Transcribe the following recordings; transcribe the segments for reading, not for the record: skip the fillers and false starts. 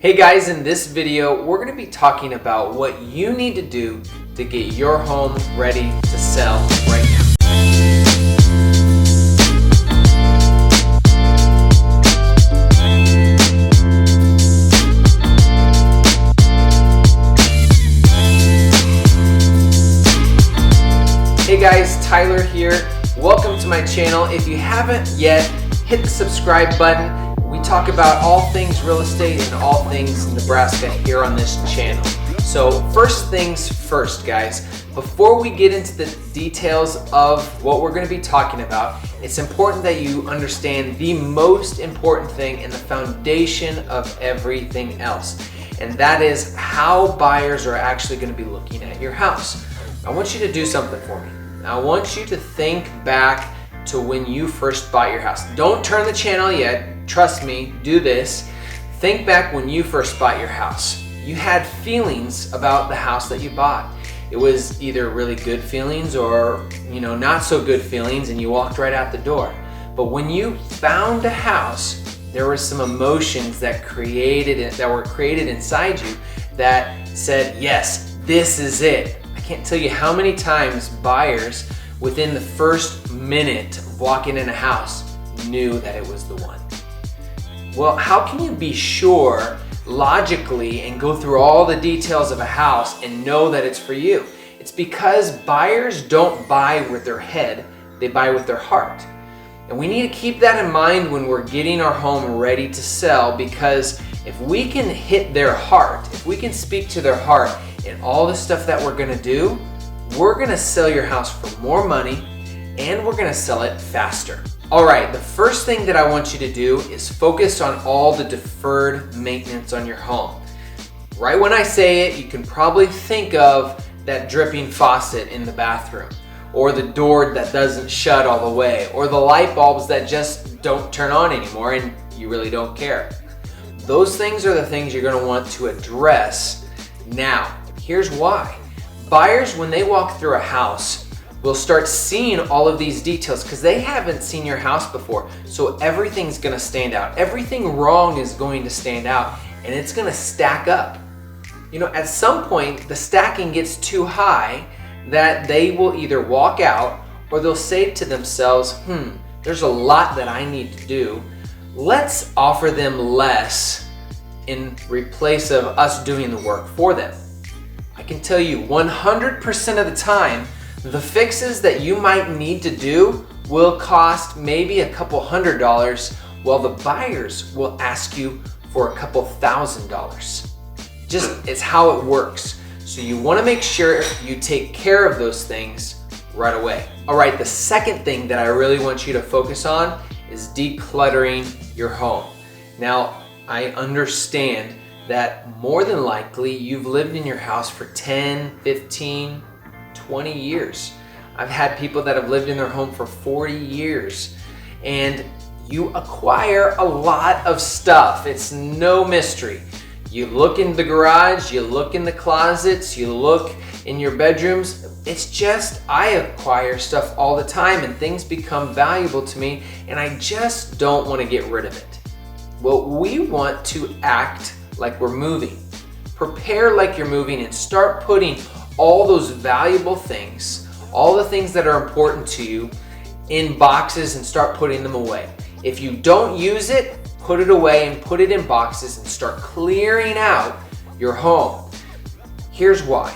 Hey guys, in this video, we're going to be talking about what you need to do to get your home ready to sell right now. Hey guys, Tyler here. Welcome to my channel. If you haven't yet, hit the subscribe button. We talk about all things real estate and all things Nebraska here on this channel. So first things first, guys, before we get into the details of what we're going to be talking about, it's important that you understand the most important thing and the foundation of everything else. And that is how buyers are actually going to be looking at your house. I want you to do something for me. I want you to think back to when you first bought your house. Don't turn the channel yet. Trust me, do this. Think back when you first bought your house. You had feelings about the house that you bought. It was either really good feelings or, not so good feelings, and you walked right out the door. But when you found a house, there were some emotions that were created inside you that said, yes, this is it. I can't tell you how many times buyers within the first minute of walking in a house knew that it was the one. Well, how can you be sure logically and go through all the details of a house and know that it's for you? It's because buyers don't buy with their head, they buy with their heart. And we need to keep that in mind when we're getting our home ready to sell, because if we can hit their heart, if we can speak to their heart and all the stuff that we're gonna do, we're gonna sell your house for more money and we're gonna sell it faster. All right, the first thing that I want you to do is focus on all the deferred maintenance on your home. Right when I say it, you can probably think of that dripping faucet in the bathroom, or the door that doesn't shut all the way, or the light bulbs that just don't turn on anymore and you really don't care. Those things are the things you're gonna want to address now. Here's why. Buyers, when they walk through a house, will start seeing all of these details because they haven't seen your house before. So everything's gonna stand out. Everything wrong is going to stand out and it's gonna stack up. At some point, the stacking gets too high that they will either walk out or they'll say to themselves, there's a lot that I need to do. Let's offer them less in replace of us doing the work for them. I can tell you 100% of the time, the fixes that you might need to do will cost maybe a couple $100, while the buyers will ask you for a couple $1,000s. It's how it works. So you want to make sure you take care of those things right away. All right, the second thing that I really want you to focus on is decluttering your home. Now, I understand that more than likely you've lived in your house for 10, 15, 20 years. I've had people that have lived in their home for 40 years, and you acquire a lot of stuff. It's no mystery. You look in the garage, you look in the closets, you look in your bedrooms. It's just, I acquire stuff all the time and things become valuable to me and I just don't want to get rid of it. Well, we want to act like we're moving. Prepare like you're moving and start putting all those valuable things, all the things that are important to you, in boxes and start putting them away. If you don't use it, put it away and put it in boxes and start clearing out your home. Here's why.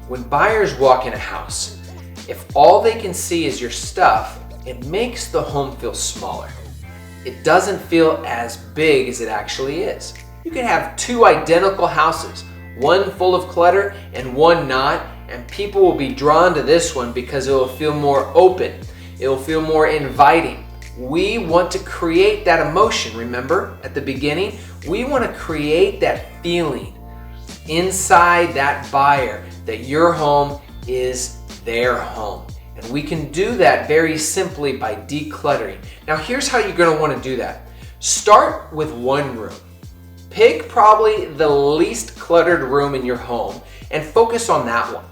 When buyers walk in a house, if all they can see is your stuff, it makes the home feel smaller. It doesn't feel as big as it actually is. You can have two identical houses, one full of clutter and one not, and people will be drawn to this one because it will feel more open. It will feel more inviting. We want to create that emotion, remember at the beginning? We want to create that feeling inside that buyer that your home is their home. And we can do that very simply by decluttering. Now here's how you're going to want to do that. Start with one room. Pick probably the least cluttered room in your home and focus on that one.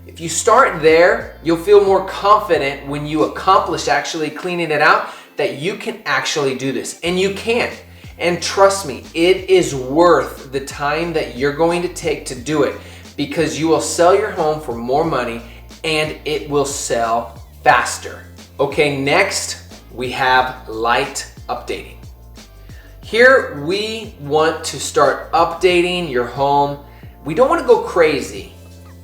If you start there, you'll feel more confident when you accomplish actually cleaning it out that you can actually do this. And you can. And trust me, it is worth the time that you're going to take to do it, because you will sell your home for more money and it will sell faster. Okay, next we have light updating. Here we want to start updating your home. We don't want to go crazy,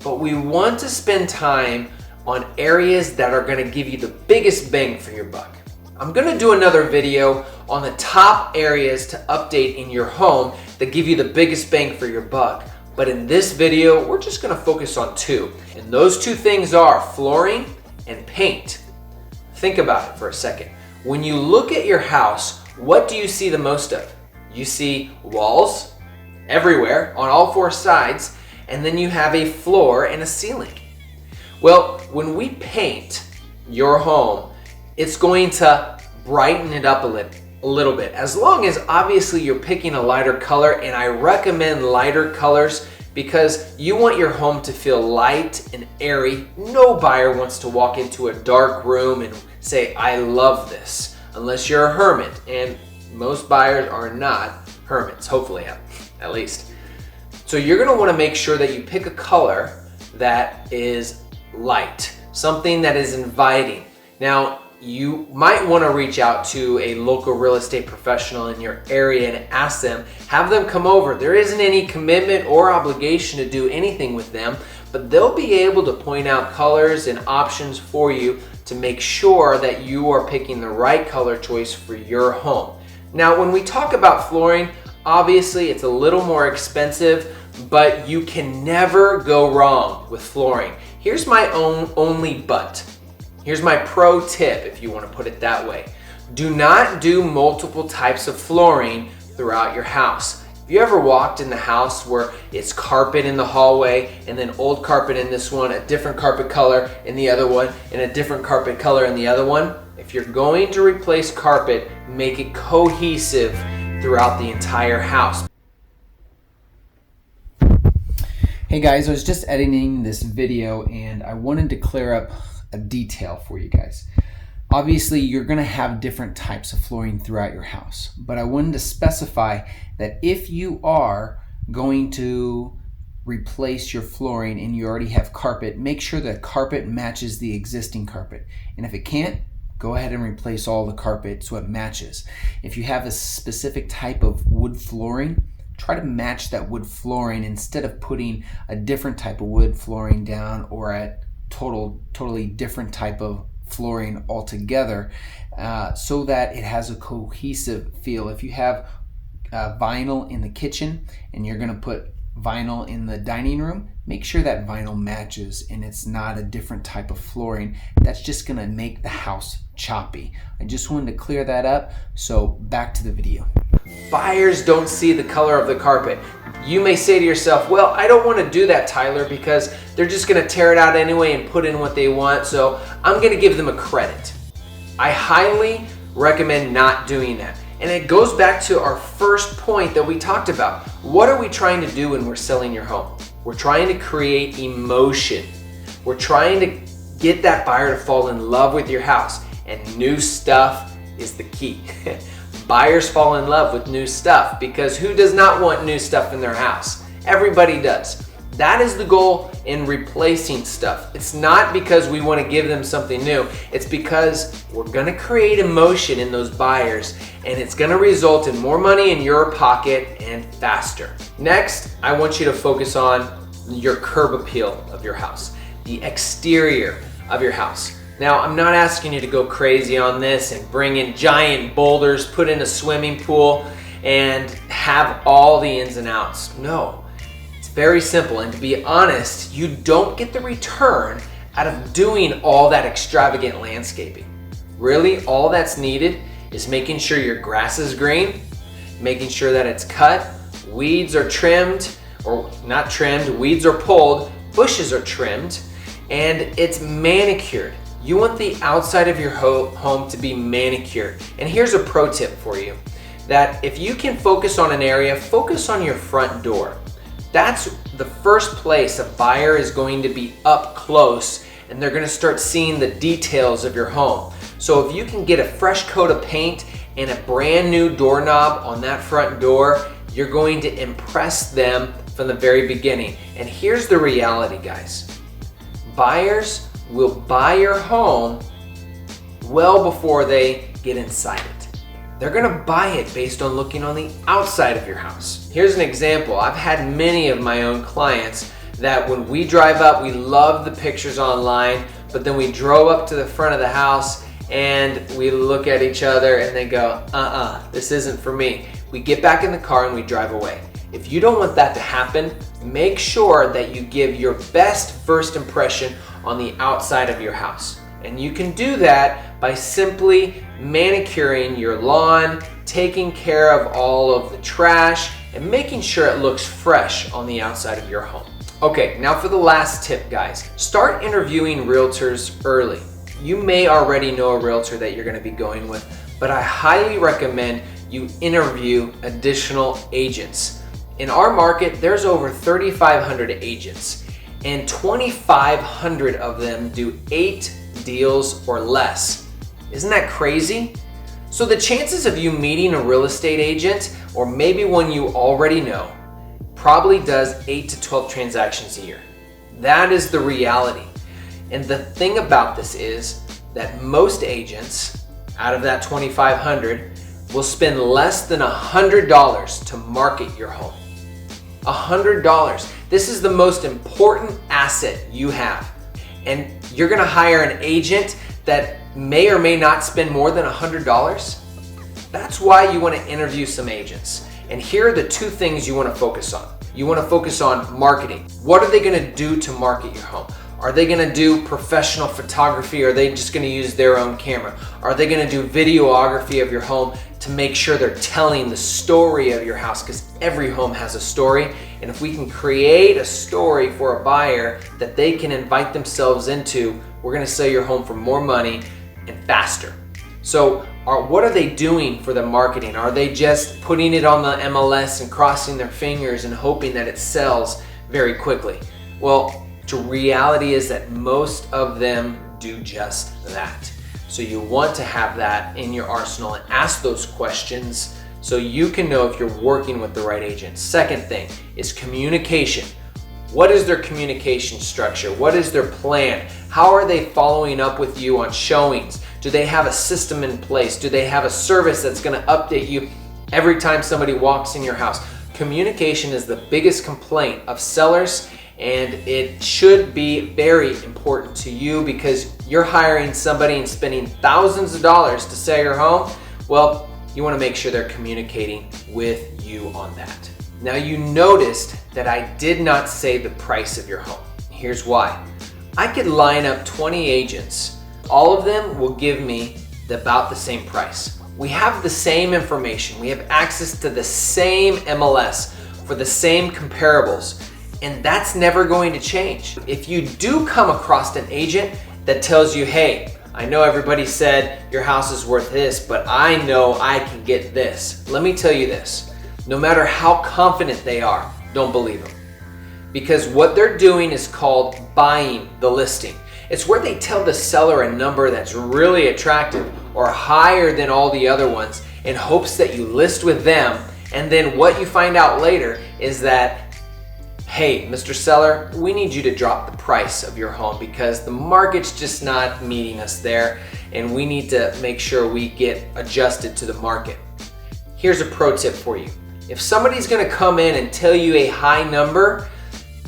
but we want to spend time on areas that are going to give you the biggest bang for your buck. I'm going to do another video on the top areas to update in your home that give you the biggest bang for your buck. But in this video, we're just going to focus on two. And those two things are flooring and paint. Think about it for a second. When you look at your house, what do you see the most of? You see walls everywhere on all four sides, and then you have a floor and a ceiling. Well, when we paint your home, it's going to brighten it up a little bit, as long as obviously you're picking a lighter color. And I recommend lighter colors because you want your home to feel light and airy. No buyer wants to walk into a dark room and say, I love this, unless you're a hermit, and most buyers are not hermits, hopefully at least. So you're going to want to make sure that you pick a color that is light, something that is inviting. Now, you might want to reach out to a local real estate professional in your area and ask them, have them come over. There isn't any commitment or obligation to do anything with them, but they'll be able to point out colors and options for you to make sure that you are picking the right color choice for your home. Now, when we talk about flooring, obviously it's a little more expensive, but you can never go wrong with flooring. Here's my only but. Here's my pro tip, if you want to put it that way. Do not do multiple types of flooring throughout your house. If you ever walked in the house where it's carpet in the hallway and then old carpet in this one, a different carpet color in the other one, and a different carpet color in the other one, if you're going to replace carpet, make it cohesive throughout the entire house. Hey guys, I was just editing this video and I wanted to clear up a detail for you guys. Obviously, you're going to have different types of flooring throughout your house, but I wanted to specify that if you are going to replace your flooring and you already have carpet, make sure that carpet matches the existing carpet. And if it can't, go ahead and replace all the carpet so it matches. If you have a specific type of wood flooring, try to match that wood flooring instead of putting a different type of wood flooring down or a totally different type of flooring altogether, so that it has a cohesive feel. If you have vinyl in the kitchen and you're going to put vinyl in the dining room, make sure that vinyl matches and it's not a different type of flooring. That's just going to make the house choppy. I just wanted to clear that up. So back to the video. Buyers don't see the color of the carpet. You may say to yourself, well, I don't want to do that, Tyler, because they're just going to tear it out anyway and put in what they want, so I'm going to give them a credit. I highly recommend not doing that. And it goes back to our first point that we talked about. What are we trying to do when we're selling your home? We're trying to create emotion. We're trying to get that buyer to fall in love with your house, and new stuff is the key. Buyers fall in love with new stuff because who does not want new stuff in their house? Everybody does. That is the goal in replacing stuff. It's not because we want to give them something new. It's because we're going to create emotion in those buyers, and it's going to result in more money in your pocket and faster. Next, I want you to focus on your curb appeal of your house, the exterior of your house. Now, I'm not asking you to go crazy on this and bring in giant boulders, put in a swimming pool, and have all the ins and outs. No, it's very simple. And to be honest, you don't get the return out of doing all that extravagant landscaping. Really, all that's needed is making sure your grass is green, making sure that it's cut, weeds are trimmed, or not trimmed, weeds are pulled, bushes are trimmed, and it's manicured. You want the outside of your home to be manicured. And here's a pro tip for you, that if you can focus on an area, focus on your front door. That's the first place a buyer is going to be up close, and they're going to start seeing the details of your home. So if you can get a fresh coat of paint and a brand new doorknob on that front door, you're going to impress them from the very beginning. And here's the reality, guys. Buyers will buy your home well before they get inside it. They're gonna buy it based on looking on the outside of your house. Here's an example. I've had many of my own clients that when we drive up, we love the pictures online, but then we drove up to the front of the house and we look at each other and they go, this isn't for me. We get back in the car and we drive away. If you don't want that to happen, make sure that you give your best first impression on the outside of your house. And you can do that by simply manicuring your lawn, taking care of all of the trash, and making sure it looks fresh on the outside of your home. Okay, now for the last tip, guys. Start interviewing realtors early. You may already know a realtor that you're gonna be going with, but I highly recommend you interview additional agents. In our market, there's over 3,500 agents, and 2,500 of them do 8 deals or less. Isn't that crazy? So the chances of you meeting a real estate agent, or maybe one you already know, probably does 8 to 12 transactions a year. That is the reality. And the thing about this is that most agents, out of that 2,500, will spend less than $100 to market your home. $100. This is the most important asset you have. And you're gonna hire an agent that may or may not spend more than $100. That's why you wanna interview some agents. And here are the 2 things you wanna focus on. You wanna focus on marketing. What are they gonna do to market your home? Are they gonna do professional photography, or are they just gonna use their own camera? Are they gonna do videography of your home to make sure they're telling the story of your house? Because every home has a story, and if we can create a story for a buyer that they can invite themselves into, we're gonna sell your home for more money and faster. So what are they doing for the marketing? Are they just putting it on the MLS and crossing their fingers and hoping that it sells very quickly? Well, the reality is that most of them do just that. So you want to have that in your arsenal and ask those questions so you can know if you're working with the right agent. Second thing is communication. What is their communication structure? What is their plan? How are they following up with you on showings? Do they have a system in place? Do they have a service that's gonna update you every time somebody walks in your house? Communication is the biggest complaint of sellers, and it should be very important to you because you're hiring somebody and spending thousands of dollars to sell your home. Well, you wanna make sure they're communicating with you on that. Now, you noticed that I did not say the price of your home. Here's why. I could line up 20 agents. All of them will give me about the same price. We have the same information. We have access to the same MLS for the same comparables. And that's never going to change. If you do come across an agent that tells you, hey, I know everybody said your house is worth this, but I know I can get this. Let me tell you this, no matter how confident they are, don't believe them. Because what they're doing is called buying the listing. It's where they tell the seller a number that's really attractive or higher than all the other ones in hopes that you list with them. And then what you find out later is that, hey, Mr. Seller, we need you to drop the price of your home because the market's just not meeting us there, and we need to make sure we get adjusted to the market. Here's a pro tip for you. If somebody's gonna come in and tell you a high number,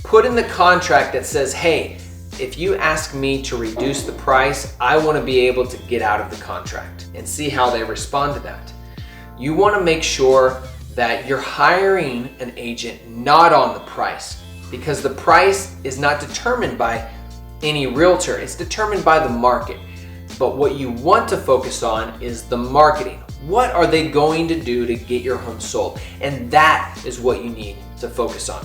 put in the contract that says, hey, if you ask me to reduce the price, I wanna be able to get out of the contract, and see how they respond to that. You wanna make sure that you're hiring an agent not on the price, because the price is not determined by any realtor, it's determined by the market. But what you want to focus on is the marketing. What are they going to do to get your home sold? And that is what you need to focus on.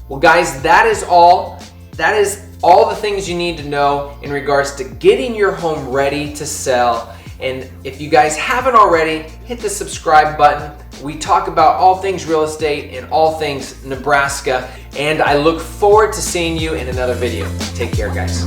Well, guys, that is all the things you need to know in regards to getting your home ready to sell. And if you guys haven't already, hit the subscribe button. We talk about all things real estate and all things Nebraska. And I look forward to seeing you in another video. Take care, guys.